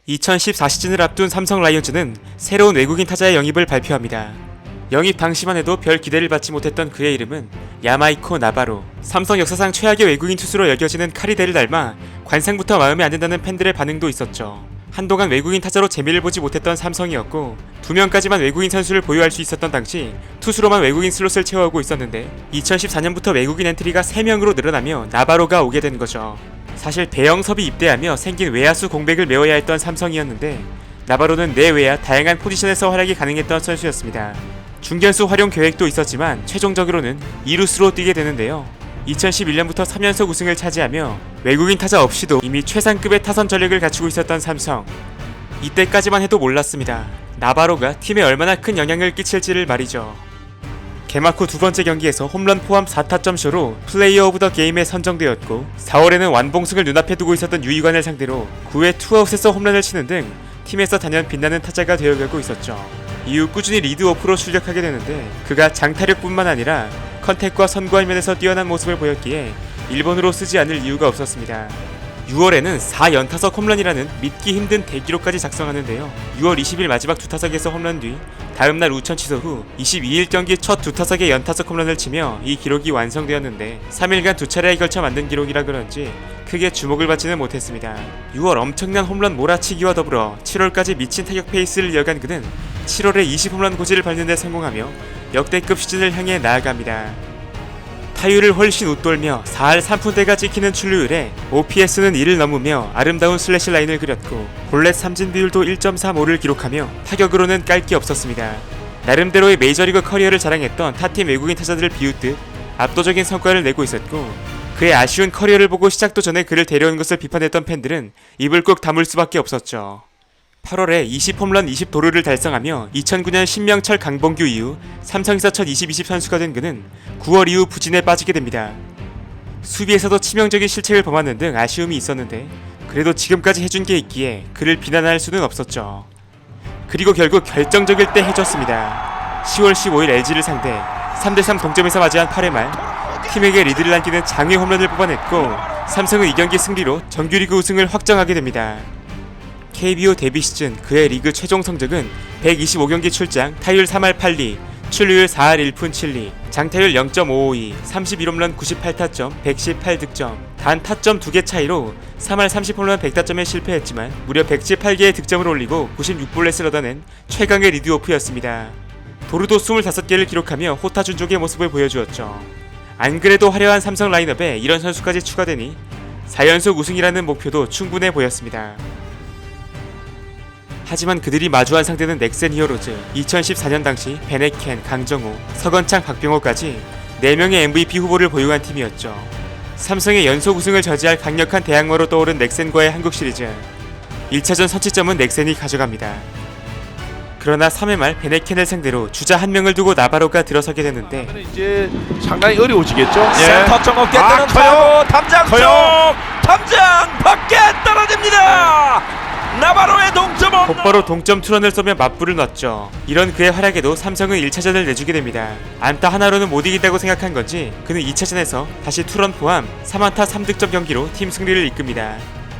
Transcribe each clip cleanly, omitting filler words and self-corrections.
2014 시즌을 앞둔 삼성 라이온즈는 새로운 외국인 타자의 영입을 발표합니다. 영입 당시만 해도 별 기대를 받지 못했던 그의 이름은 야마이코 나바로. 삼성 역사상 최악의 외국인 투수로 여겨지는 카리데를 닮아 관상부터 마음에 안 든다는 팬들의 반응도 있었죠. 한동안 외국인 타자로 재미를 보지 못했던 삼성이었고 2명까지만 외국인 선수를 보유할 수 있었던 당시 투수로만 외국인 슬롯을 채워오고 있었는데 2014년부터 외국인 엔트리가 3명으로 늘어나며 나바로가 오게 된 거죠. 사실 대형섭이 입대하며 생긴 외야수 공백을 메워야 했던 삼성이었는데 나바로는 내외야 다양한 포지션에서 활약이 가능했던 선수였습니다. 중견수 활용 계획도 있었지만 최종적으로는 2루수로 뛰게 되는데요. 2011년부터 3연속 우승을 차지하며 외국인 타자 없이도 이미 최상급의 타선 전력을 갖추고 있었던 삼성. 이때까지만 해도 몰랐습니다. 나바로가 팀에 얼마나 큰 영향을 끼칠지를 말이죠. 개막 후 두 번째 경기에서 홈런 포함 4타점쇼로 플레이어 오브 더 게임에 선정되었고 4월에는 완봉승을 눈앞에 두고 있었던 유이관을 상대로 9회 투아웃에서 홈런을 치는 등 팀에서 단연 빛나는 타자가 되어가고 있었죠. 이후 꾸준히 리드오프로 출격하게 되는데 그가 장타력뿐만 아니라 컨택과 선구할 면에서 뛰어난 모습을 보였기에 일본으로 쓰지 않을 이유가 없었습니다. 6월에는 4연타석 홈런이라는 믿기 힘든 대기록까지 작성하는데요. 6월 20일 마지막 두타석에서 홈런 뒤 다음날 우천 취소 후 22일 경기 첫 두타석에 연타석 홈런을 치며 이 기록이 완성되었는데 3일간 두 차례에 걸쳐 만든 기록이라 그런지 크게 주목을 받지는 못했습니다. 6월 엄청난 홈런 몰아치기와 더불어 7월까지 미친 타격 페이스를 이어간 그는 7월에 20홈런 고지를 밟는 데 성공하며 역대급 시즌을 향해 나아갑니다. 타율을 훨씬 웃돌며 4할 3푼대가 찍히는 출루율에 OPS는 1을 넘으며 아름다운 슬래시 라인을 그렸고 볼넷 삼진 비율도 1.35를 기록하며 타격으로는 깔 게 없었습니다. 나름대로의 메이저리그 커리어를 자랑했던 타팀 외국인 타자들을 비웃듯 압도적인 성과를 내고 있었고 그의 아쉬운 커리어를 보고 시작도 전에 그를 데려온 것을 비판했던 팬들은 입을 꾹 다물 수밖에 없었죠. 8월에 20홈런 20도루를 달성하며 2009년 신명철 강봉규 이후 삼성에서 첫 20-20 선수가 된 그는 9월 이후 부진에 빠지게 됩니다. 수비에서도 치명적인 실책을 범하는 등 아쉬움이 있었는데 그래도 지금까지 해준 게 있기에 그를 비난할 수는 없었죠. 그리고 결국 결정적일 때 해줬습니다. 10월 15일 LG를 상대 3대3 동점에서 맞이한 8회 말 팀에게 리드를 안기는 장외 홈런을 뽑아냈고 삼성은 이 경기 승리로 정규리그 우승을 확정하게 됩니다. KBO 데뷔 시즌 그의 리그 최종 성적은 125경기 출장, 타율 3할 8리, 출루율 4할 1푼 7리, 장타율 0.552, 31홈런 98타점, 118득점, 단 타점 2개 차이로 3할 30홈런 100타점에 실패했지만 무려 118개의 득점을 올리고 96볼넷을 얻어낸 최강의 리드오프였습니다. 도루도 25개를 기록하며 호타준족의 모습을 보여주었죠. 안 그래도 화려한 삼성 라인업에 이런 선수까지 추가되니 4연속 우승이라는 목표도 충분해 보였습니다. 하지만 그들이 마주한 상대는 넥센 히어로즈. 2014년 당시 베네켄, 강정호, 서건창, 박병호까지 4명의 MVP 후보를 보유한 팀이었죠. 삼성의 연속 우승을 저지할 강력한 대항마로 떠오른 넥센과의 한국 시리즈. 1차전 선취점은 넥센이 가져갑니다. 그러나 3회 말 베네켄을 상대로 주자 1명을 두고 나바로가 들어서게 되는데 이제 상당히 어려워지겠죠. 센터 쪽 어깨 뜨는 타고 탐장 쪽 탐장 밖에 떨어집니다. 나바로의 동점 홈런. 곧바로 동점 투런을 쏘며 맞불을 놨죠. 이런 그의 활약에도 삼성은 1차전을 내주게 됩니다. 안타 하나로는 못 이긴다고 생각한 건지 그는 2차전에서 다시 투런 포함 3안타 3득점 경기로 팀 승리를 이끕니다.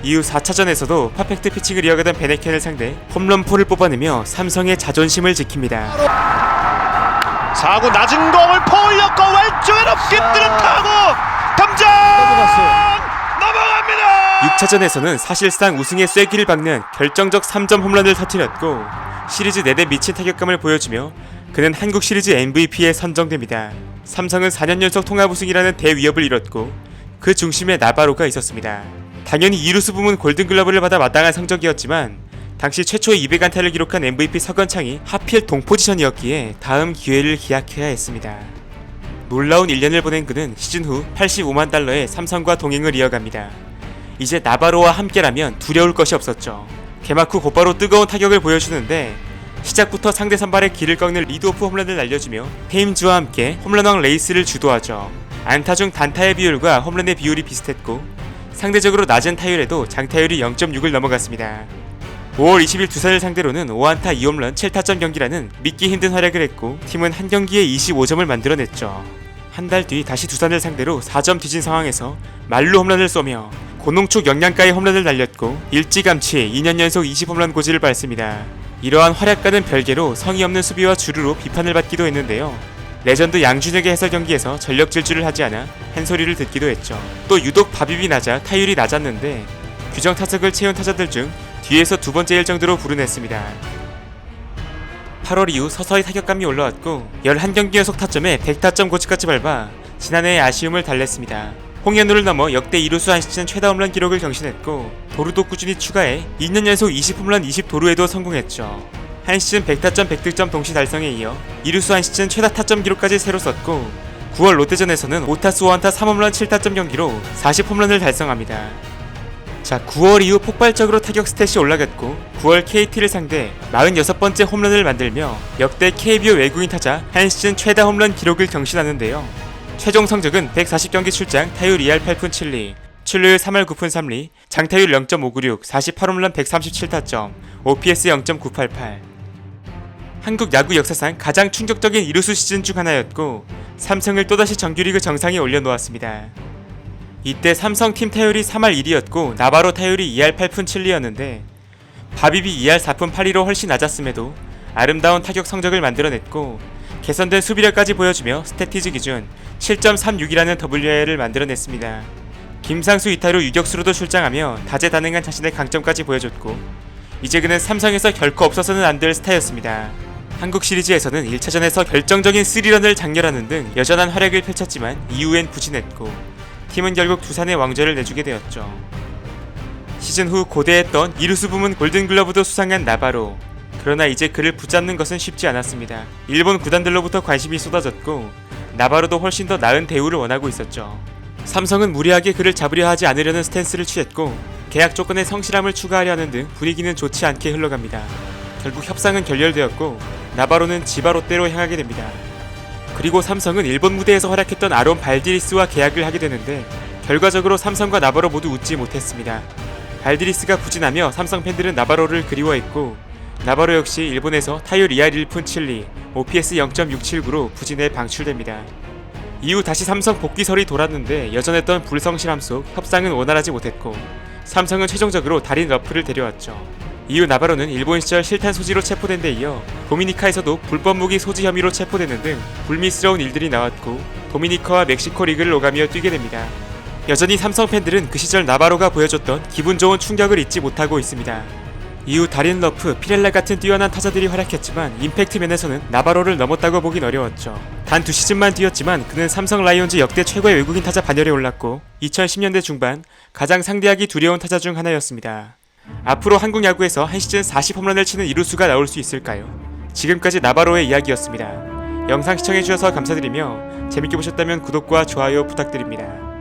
이후 4차전에서도 퍼펙트 피칭을 이어가던 베네켄을 상대 홈런포를 뽑아내며 삼성의 자존심을 지킵니다. 4구 낮은 공을 퍼올렸고 왼쪽에 높게 뜨는 타구 탐장 넘어갑니다. 6차전에서는 사실상 우승의 쐐기를 박는 결정적 3점 홈런을 터뜨렸고 시리즈 내내 미친 타격감을 보여주며 그는 한국 시리즈 MVP에 선정됩니다. 삼성은 4년 연속 통합 우승이라는 대위협을 이뤘고 그 중심에 나바로가 있었습니다. 당연히 이루수 부문 골든글러브를 받아 마땅한 성적이었지만 당시 최초의 200안타를 기록한 MVP 서건창이 하필 동포지션이었기에 다음 기회를 기약해야 했습니다. 놀라운 1년을 보낸 그는 시즌 후 85만 달러의 삼성과 동행을 이어갑니다. 이제 나바로와 함께라면 두려울 것이 없었죠. 개막 후 곧바로 뜨거운 타격을 보여주는데 시작부터 상대 선발의 길을 꺾는 리드오프 홈런을 날려주며 헤임즈와 함께 홈런왕 레이스를 주도하죠. 안타 중 단타의 비율과 홈런의 비율이 비슷했고 상대적으로 낮은 타율에도 장타율이 0.6을 넘어갔습니다. 5월 20일 두산을 상대로는 5안타 2홈런 7타점 경기라는 믿기 힘든 활약을 했고 팀은 한 경기에 25점을 만들어냈죠. 한 달 뒤 다시 두산을 상대로 4점 뒤진 상황에서 말루 홈런을 쏘며 고농축 영양가의 홈런을 날렸고 일찌감치 2년 연속 20홈런 고지를 밟습니다. 이러한 활약과는 별개로 성의 없는 수비와 주루로 비판을 받기도 했는데요. 레전드 양준혁의 해설 경기에서 전력 질주를 하지 않아 한 소리를 듣기도 했죠. 또 유독 밥입이 낮아 타율이 낮았는데 규정 타석을 채운 타자들 중 뒤에서 두 번째일 정도로 불운했습니다. 8월 이후 서서히 타격감이 올라왔고 11경기 연속 타점에 100타점 고치까지 밟아 지난해의 아쉬움을 달랬습니다. 홍현우를 넘어 역대 이루수 한 시즌 최다 홈런 기록을 경신했고 도루도 꾸준히 추가해 2년 연속 20홈런 20도루에도 성공했죠. 한 시즌 100타점 100득점 동시 달성에 이어 이루수 한 시즌 최다 타점 기록까지 새로 썼고 9월 롯데전에서는 5타수 1안타 3홈런 7타점 경기로 40홈런을 달성합니다. 자, 9월 이후 폭발적으로 타격 스탯이 올라갔고 9월 KT를 상대 46번째 홈런을 만들며 역대 KBO 외국인 타자 한 시즌 최다 홈런 기록을 경신하는데요. 최종 성적은 140경기 출장, 타율 2할 8푼 7리, 출루율 3할 9푼 3리, 장타율 0.596, 48홈런 137타점, OPS 0.988. 한국 야구 역사상 가장 충격적인 이루수 시즌 중 하나였고 삼성을 또다시 정규리그 정상에 올려놓았습니다. 이때 삼성 팀 타율이 3할 1위였고 나바로 타율이 2할 8푼 7리였는데 바비비 2할 4푼 8리로 훨씬 낮았음에도 아름다운 타격 성적을 만들어냈고 개선된 수비력까지 보여주며 스태티즈 기준 7.36이라는 WA를 만들어냈습니다. 김상수 이타로 유격수로도 출장하며 다재다능한 자신의 강점까지 보여줬고 이제 그는 삼성에서 결코 없어서는 안 될 스타였습니다. 한국 시리즈에서는 1차전에서 결정적인 3런을 장렬하는 등 여전한 활약을 펼쳤지만 이후엔 부진했고 팀은 결국 두산의 왕좌를 내주게 되었죠. 시즌 후 고대했던 이루수 부문 골든글러브도 수상한 나바로. 그러나 이제 그를 붙잡는 것은 쉽지 않았습니다. 일본 구단들로부터 관심이 쏟아졌고 나바로도 훨씬 더 나은 대우를 원하고 있었죠. 삼성은 무리하게 그를 잡으려 하지 않으려는 스탠스를 취했고 계약 조건에 성실함을 추가하려 하는 등 분위기는 좋지 않게 흘러갑니다. 결국 협상은 결렬되었고 나바로는 지바 롯데로 향하게 됩니다. 그리고 삼성은 일본 무대에서 활약했던 아론 발디리스와 계약을 하게 되는데 결과적으로 삼성과 나바로 모두 웃지 못했습니다. 발디리스가 부진하며 삼성 팬들은 나바로를 그리워했고 나바로 역시 일본에서 타율 2할 1푼 7리, OPS 0.679로 부진해 방출됩니다. 이후 다시 삼성 복귀설이 돌았는데 여전했던 불성실함 속 협상은 원활하지 못했고 삼성은 최종적으로 달인 러프를 데려왔죠. 이후 나바로는 일본 시절 실탄 소지로 체포된 데 이어 도미니카에서도 불법 무기 소지 혐의로 체포되는 등 불미스러운 일들이 나왔고 도미니카와 멕시코 리그를 오가며 뛰게 됩니다. 여전히 삼성 팬들은 그 시절 나바로가 보여줬던 기분 좋은 충격을 잊지 못하고 있습니다. 이후 다린 러프, 피렐라 같은 뛰어난 타자들이 활약했지만 임팩트 면에서는 나바로를 넘었다고 보긴 어려웠죠. 단 2시즌만 뛰었지만 그는 삼성 라이온즈 역대 최고의 외국인 타자 반열에 올랐고 2010년대 중반 가장 상대하기 두려운 타자 중 하나였습니다. 앞으로 한국 야구에서 한 시즌 40홈런을 치는 이루수가 나올 수 있을까요? 지금까지 나바로의 이야기였습니다. 영상 시청해주셔서 감사드리며 재밌게 보셨다면 구독과 좋아요 부탁드립니다.